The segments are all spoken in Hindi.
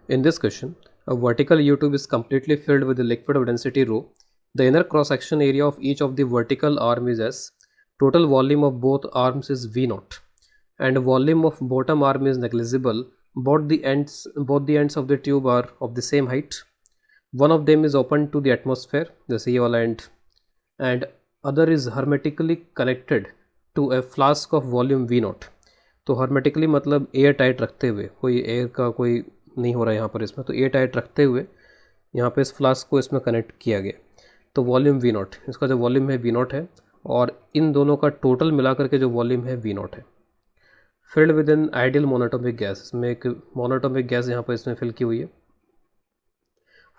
In this question, a vertical U-tube is completely filled with the liquid of density rho. The inner cross-section area of each of the vertical arm is S. Total volume of both arms is V naught, and volume of bottom arm is negligible. Both the ends of the tube are of the same height. One of them is open to the atmosphere, जैसे ये वाला end, and other is hermetically connected to a flask of volume V naught. तो hermetically मतलब एयर टाइट रखते हुए, कोई एयर का कोई नहीं हो रहा है यहाँ पर इसमें, तो एयर टाइट रखते हुए यहाँ पे इस फ्लास्क को इसमें कनेक्ट किया गया. तो वॉल्यूम वी नॉट, इसका जो वॉल्यूम है वी नॉट है, और इन दोनों का टोटल मिला करके जो वॉल्यूम है वी नॉट है. Filled with in ideal monatomic gas, इसमें एक मोनोटोमिक गैस यहाँ पर इसमें फिल की हुई है.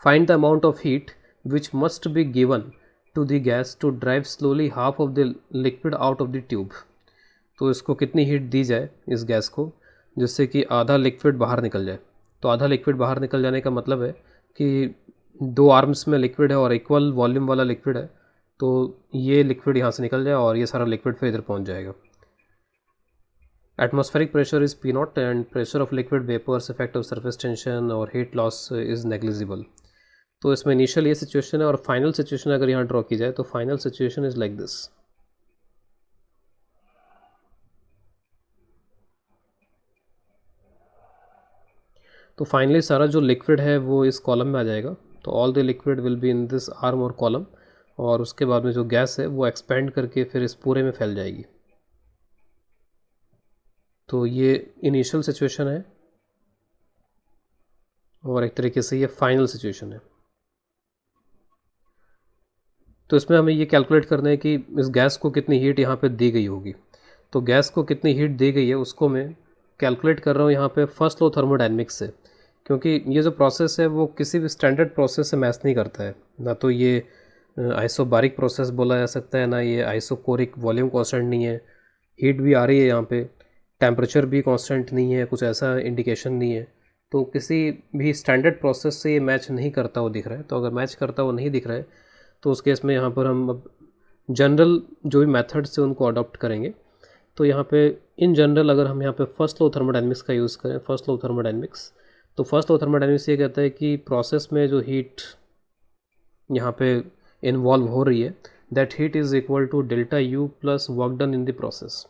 Find the amount of heat which must be given to the gas to drive slowly half of the liquid out of the tube. तो इसको कितनी हीट दी जाए इस गैस को जिससे कि आधा लिक्विड बाहर निकल जाए. तो आधा लिक्विड बाहर निकल जाने का मतलब है कि दो आर्म्स में लिक्विड है और इक्वल वॉल्यूम वाला लिक्विड है, तो ये लिक्विड यहाँ से निकल जाए और ये सारा लिक्विड फिर इधर पहुँच जाएगा. Atmospheric pressure is P naught and pressure of liquid vapours, effect of surface tension और हीट लॉस इज़ नेग्लिजिबल. तो इसमें इनिशियल ये सिचुएशन है, और फाइनल सिचुएशन अगर यहाँ ड्रॉ की जाए तो final situation is like this. तो फाइनली सारा जो लिक्विड है वो इस कॉलम में आ जाएगा. तो all the liquid will be in this arm और कॉलम, और उसके बाद में जो गैस है वो एक्सपेंड करके फिर इस पूरे में फैल जाएगी. तो ये इनिशियल सिचुएशन है और एक तरीके से ये फाइनल सिचुएशन है. तो इसमें हमें ये कैलकुलेट करना है कि इस गैस को कितनी हीट यहाँ पे दी गई होगी. तो गैस को कितनी हीट दी गई है उसको मैं कैलकुलेट कर रहा हूँ यहाँ पे फर्स्ट लॉ थर्मोडायनेमिक्स से, क्योंकि ये जो प्रोसेस है वो किसी भी स्टैंडर्ड प्रोसेस से मैच नहीं करता है. ना तो ये आइसोबारिक प्रोसेस बोला जा सकता है, ना ये आइसोकोरिक, वॉल्यूम कांस्टेंट नहीं है, हीट भी आ रही है यहाँ पे, टेम्परेचर भी कांस्टेंट नहीं है, कुछ ऐसा इंडिकेशन नहीं है. तो किसी भी स्टैंडर्ड प्रोसेस से ये मैच नहीं करता वो दिख रहा है. तो अगर मैच करता वो नहीं दिख रहा है तो उस केस में यहाँ पर हम अब जनरल जो भी मेथड्स से उनको अडॉप्ट करेंगे. तो यहाँ पे इन जनरल अगर हम यहाँ पे फर्स्ट लॉ थर्मोडायनेमिक्स का यूज़ करें, फर्स्ट लॉ थर्मोडायनेमिक्स, तो फर्स्ट लॉ थर्मोडायनेमिक्स ये कहता है कि प्रोसेस में जो हीट यहाँ पे इन्वॉल्व हो रही है, that heat is equal to delta U plus work done in the process.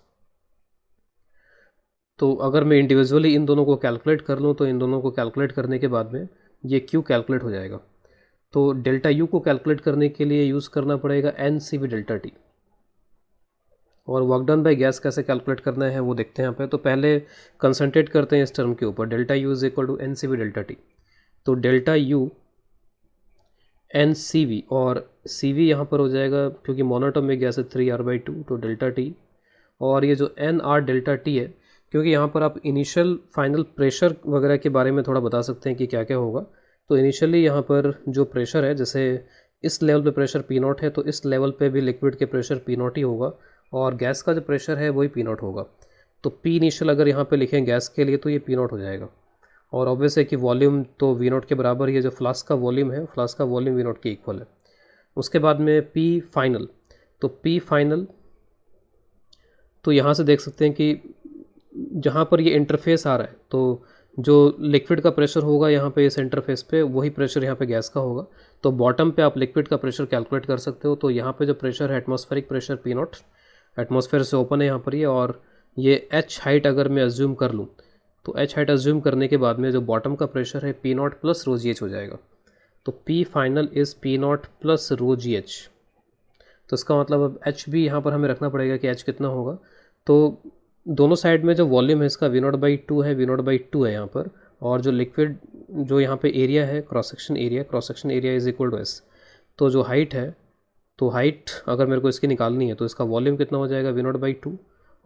तो अगर मैं इंडिविजुअली इन दोनों को कैलकुलेट कर लूँ तो इन दोनों को कैलकुलेट करने के बाद में ये क्यू कैलकुलेट हो जाएगा. तो डेल्टा यू को कैलकुलेट करने के लिए यूज़ करना पड़ेगा n C V delta T. और वर्क डन बाय गैस कैसे कैलकुलेट करना है वो देखते हैं यहाँ पे. तो पहले कंसंट्रेट करते हैं इस टर्म के ऊपर, delta U is equal to N C V delta T. तो delta U N C V, और सी वी यहाँ पर हो जाएगा क्योंकि मोनोटोमिक गैस है 3R/2, तो डेल्टा टी. और ये जो एन आर डेल्टा टी है, क्योंकि यहाँ पर आप इनिशियल फाइनल प्रेशर वगैरह के बारे में थोड़ा बता सकते हैं कि क्या क्या होगा. तो इनिशियली यहाँ पर जो प्रेशर है, जैसे इस लेवल पे प्रेशर पी नॉट है, तो इस लेवल पे भी लिक्विड के प्रेशर पी नॉट ही होगा, और गैस का जो प्रेशर है वही पी नॉट होगा. तो पी इनिशियल अगर यहाँ पे लिखें गैस के लिए तो ये पी नॉट हो जाएगा. और ऑब्वियस है कि वॉल्यूम तो वी नॉट के बराबर, ये जो फ्लास्क का वॉल्यूम है, फ्लास्क का वॉल्यूम वी नॉट के इक्वल है. उसके बाद में पी फाइनल, तो पी फाइनल, तो यहाँ से देख सकते हैं कि जहाँ पर ये इंटरफेस आ रहा है, तो जो लिक्विड का प्रेशर होगा यहाँ पे इस इंटरफेस पे, वही प्रेशर यहाँ पे गैस का होगा. तो बॉटम पे आप लिक्विड का प्रेशर कैलकुलेट कर सकते हो. तो यहाँ पे जो प्रेशर है atmospheric pressure P not, atmosphere से ओपन है यहाँ पर ये, और ये एच हाइट अगर मैं अज्यूम कर लूँ, तो एच हाइट अज्यूम करने के बाद में जो बॉटम का प्रेशर है पी नॉट प्लस रो जी एच हो जाएगा. तो P final is P naught plus rho ji H. तो इसका मतलब अब एच भी यहाँ पर हमें रखना पड़ेगा कि एच कितना होगा. तो दोनों साइड में जो वॉल्यूम है इसका V0/2 है, V0/2 है यहाँ पर, और जो लिक्विड जो यहाँ पे एरिया है, cross section area is equal to S. तो जो हाइट है, तो हाइट अगर मेरे को इसकी निकालनी है तो इसका वॉल्यूम कितना हो जाएगा V0/2,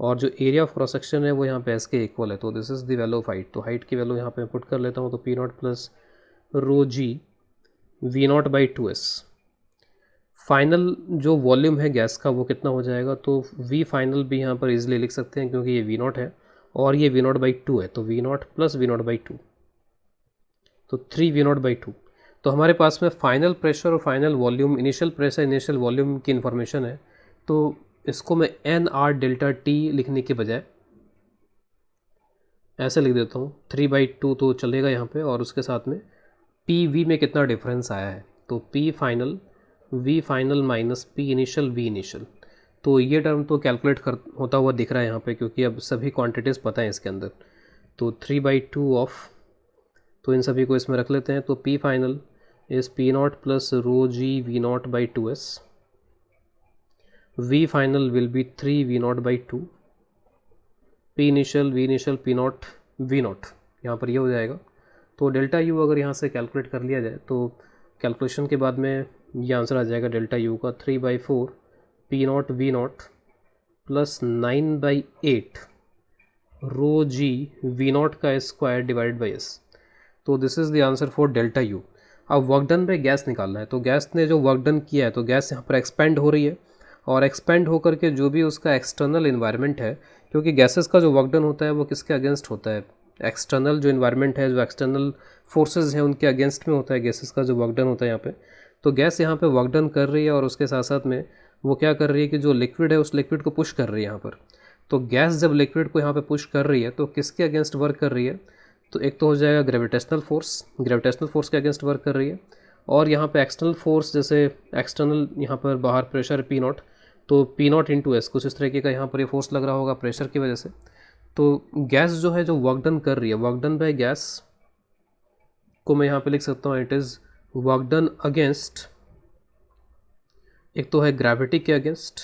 और जो एरिया ऑफ क्रॉस सेक्शन है वो यहाँ पे एस के इक्वल है. तो this is the value of height. तो हाइट की वैल्यू यहाँ पे पुट कर लेता हूँ, तो P naught plus rho g V0/2s. Final जो वॉल्यूम है गैस का वो कितना हो जाएगा, तो V फाइनल भी यहाँ पर इजीली लिख सकते हैं क्योंकि ये V0 है और ये V0/2 है. तो V0 प्लस V0/2, तो 3V0/2. तो हमारे पास में फाइनल प्रेशर और final volume, initial pressure initial volume की इन्फॉर्मेशन है. तो इसको मैं एन आर डेल्टा टी लिखने के बजाय ऐसे लिख देता हूँ 3/2 तो चलेगा यहाँ पे, और उसके साथ में पी वी में कितना डिफरेंस आया है, तो P final V final minus P initial V initial. तो ये टर्म तो कैलकुलेट कर होता हुआ दिख रहा है यहाँ पे, क्योंकि अब सभी क्वांटिटीज़ पता है इसके अंदर। तो 3/2 ऑफ, तो इन सभी को इसमें रख लेते हैं। तो P final is P naught plus rho g V naught by 2s, V final will be 3v0/2, P initial P naught V naught, यहाँ पर ये हो जाएगा। तो डेल्टा यू अगर यहाँ से कैलकुलेट कर लिया जाए तो कैलकुलेशन के बाद में ये आंसर आ जाएगा डेल्टा यू का 3/4 P naught V naught plus 9/8 rho g V naught का स्क्वायर डिवाइड बाई एस। तो this is the answer for delta U. अब वर्क डन पे गैस निकालना है, तो गैस ने जो वर्क डन किया है तो गैस यहाँ पर एक्सपेंड हो रही है, और एक्सपेंड होकर के जो भी उसका एक्सटर्नल इन्वायरमेंट है, क्योंकि गैसेस का जो वर्क डन होता है वो किसके अगेंस्ट होता है, एक्सटर्नल जो इन्वायरमेंट है, जो एक्सटर्नल फोर्सेस हैं उनके अगेंस्ट में होता है गैसेस का जो वर्क डन होता है यहाँ पे। तो गैस यहाँ पे वर्क डन कर रही है, और उसके साथ साथ में वो क्या कर रही है कि जो लिक्विड है उस लिक्विड को पुश कर रही है यहाँ पर। तो गैस जब लिक्विड को यहाँ पे पुश कर रही है तो किसके अगेंस्ट वर्क कर रही है, तो एक तो हो जाएगा ग्रेविटेशनल फोर्स के अगेंस्ट वर्क कर रही है, और यहाँ पे एक्सटर्नल फोर्स, जैसे एक्सटर्नल यहाँ पर बाहर प्रेशर पी नॉट, तो पी नॉट इंटू एस कुछ इस तरीके का यहाँ पर ये फोर्स लग रहा होगा प्रेशर की वजह से। तो गैस जो है जो वर्क डन कर रही है, वर्क डन बाय गैस को मैं यहाँ पे लिख सकता हूँ it is work done against, एक तो है ग्रेविटी के अगेंस्ट,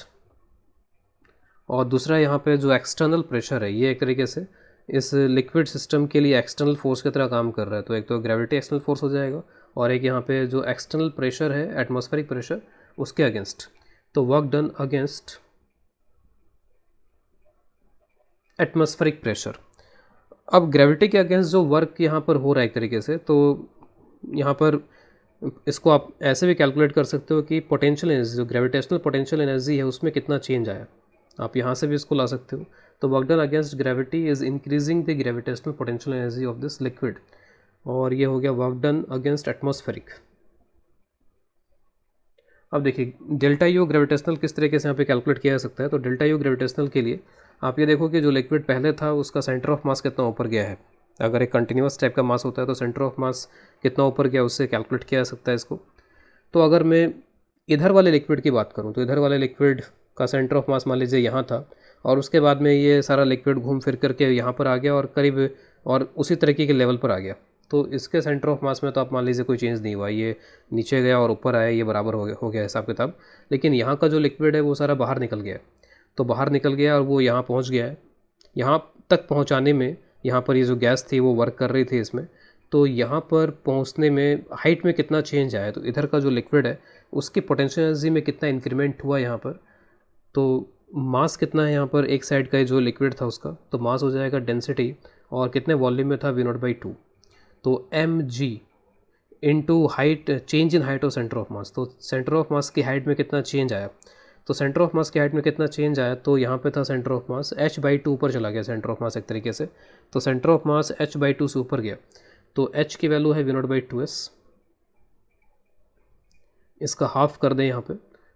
और दूसरा यहाँ पे जो एक्सटर्नल प्रेशर है ये एक तरीके से इस लिक्विड सिस्टम के लिए एक्सटर्नल फोर्स की तरह काम कर रहा है। तो एक तो ग्रेविटी एक्सटर्नल फोर्स हो जाएगा, और एक यहाँ पे जो एक्सटर्नल प्रेशर है एटमॉस्फेरिक प्रेशर उसके अगेंस्ट, तो work done against atmospheric pressure. अब ग्रेविटी के अगेंस्ट जो वर्क यहाँ पर हो रहा है एक तरीके से, तो यहाँ पर इसको आप ऐसे भी कैलकुलेट कर सकते हो कि पोटेंशियल एनर्जी, जो ग्रेविटेशनल पोटेंशियल एनर्जी है उसमें कितना चेंज आया, आप यहाँ से भी इसको ला सकते हो। तो work done against gravity is increasing the gravitational potential energy of this liquid, और ये हो गया वर्क डन अगेंस्ट एटमॉस्फेरिक। अब देखिए डेल्टा यू ग्रेविटेशनल किस तरीके से यहाँ पे कैलकुलेट किया जा सकता है। तो डेल्टा यू ग्रेविटेशनल के लिए आप ये देखो कि जो लिक्विड पहले था उसका सेंटर ऑफ मास कितना ऊपर गया है। अगर एक कंटिन्यूस टाइप का मास होता है तो सेंटर ऑफ मास कितना ऊपर गया उससे कैलकुलेट किया जा सकता है इसको। तो अगर मैं इधर वाले लिक्विड की बात करूँ तो इधर वाले लिक्विड का सेंटर ऑफ मास मान लीजिए यहाँ था, और उसके बाद में ये सारा लिक्विड घूम फिर करके यहाँ पर आ गया और करीब और उसी तरीके के लेवल पर आ गया। तो इसके सेंटर ऑफ मास में तो आप मान लीजिए कोई चेंज नहीं हुआ, ये नीचे गया और ऊपर आया, ये बराबर हो गया हिसाब किताब। लेकिन यहाँ का जो लिक्विड है वो सारा बाहर निकल गया, तो बाहर निकल गया और वो यहाँ पहुँच गया है। यहाँ तक पहुँचाने में यहाँ पर ये जो गैस थी वो वर्क कर रही थी इसमें, तो यहाँ पर पहुँचने में हाइट में कितना चेंज आया, तो इधर का जो लिक्विड है उसकी पोटेंशियल एनर्जी में कितना इंक्रीमेंट हुआ यहाँ पर। तो मास कितना है यहाँ पर एक साइड का जो लिक्विड था उसका, तो मास हो जाएगा डेंसिटी, और कितने वॉल्यूम में था v0/2, तो mg into height, change in height of centre of mass. तो सेंटर ऑफ मास की हाइट में कितना चेंज आया, तो सेंटर ऑफ मास की हाइट में कितना चेंज आया, तो यहाँ पे था सेंटर ऑफ मास h/2 ऊपर चला गया सेंटर ऑफ मास एक तरीके से, तो सेंटर ऑफ मास h/2 से ऊपर गया, तो h की वैल्यू है v0/2s, इसका हाफ कर दें यहाँ पे,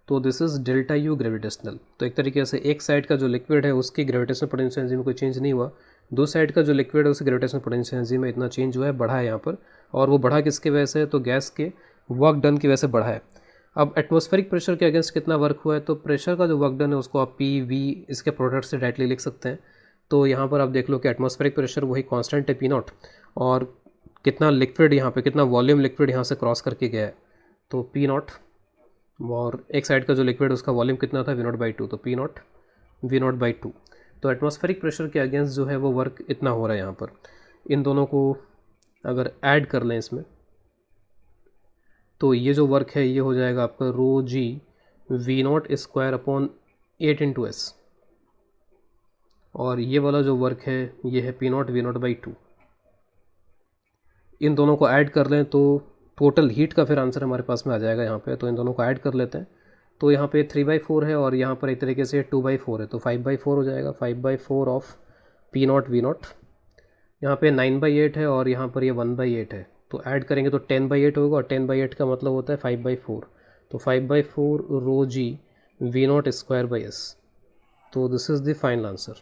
तो this is delta U gravitational. तो एक तरीके से एक साइड का जो लिक्विड है उसकी ग्रेविटेशनल पोटेंशियल एनर्जी में कोई चेंज नहीं हुआ, दो साइड का जो लिक्विड है उसकी ग्रेविटेशनल पोटेंशियल एनर्जी में इतना चेंज हुआ है, बढ़ा है यहाँ पर, और वो बढ़ा किसके वजह से, तो गैस के वर्क डन की वजह से बढ़ा है। अब एटमॉस्फेरिक प्रेशर के अगेंस्ट कितना वर्क हुआ है, तो प्रेशर का जो वर्क डन है उसको आप पी वी इसके प्रोडक्ट से डायरेक्टली लिख सकते हैं। तो यहाँ पर आप देख लो कि एटमॉस्फेरिक प्रेशर वही कांस्टेंट है P0, और कितना लिक्विड यहाँ पे, कितना वॉल्यूम लिक्विड यहाँ से क्रॉस करके गया है, तो P0, और एक साइड का जो लिक्विड उसका वॉल्यूम कितना था v0/2, तो P0 v0/2। तो एटमॉस्फेरिक प्रेशर के अगेंस्ट जो है वो वर्क इतना हो रहा है यहाँ पर। इन दोनों को अगर ऐड कर लें इसमें, तो ये जो वर्क है ये हो जाएगा आपका रो जी v0² 8 × s, और ये वाला जो वर्क है ये है P0 v0/2। इन दोनों को ऐड कर लें तो टोटल हीट का फिर आंसर हमारे पास में आ जाएगा यहाँ पे। तो इन दोनों को ऐड कर लेते हैं, तो यहाँ पे 3/4 है और यहाँ पर एक तरीके से 2/4 है, तो 5/4 हो जाएगा, 5/4 ऑफ P0 v0। यहाँ पे 9/8 है और यहाँ पर ये 1/8 है, तो ऐड करेंगे तो 10/8 होगा, और 10/8 का मतलब होता है 5/4, तो 5/4 रो जी v0² s। तो this is the final answer.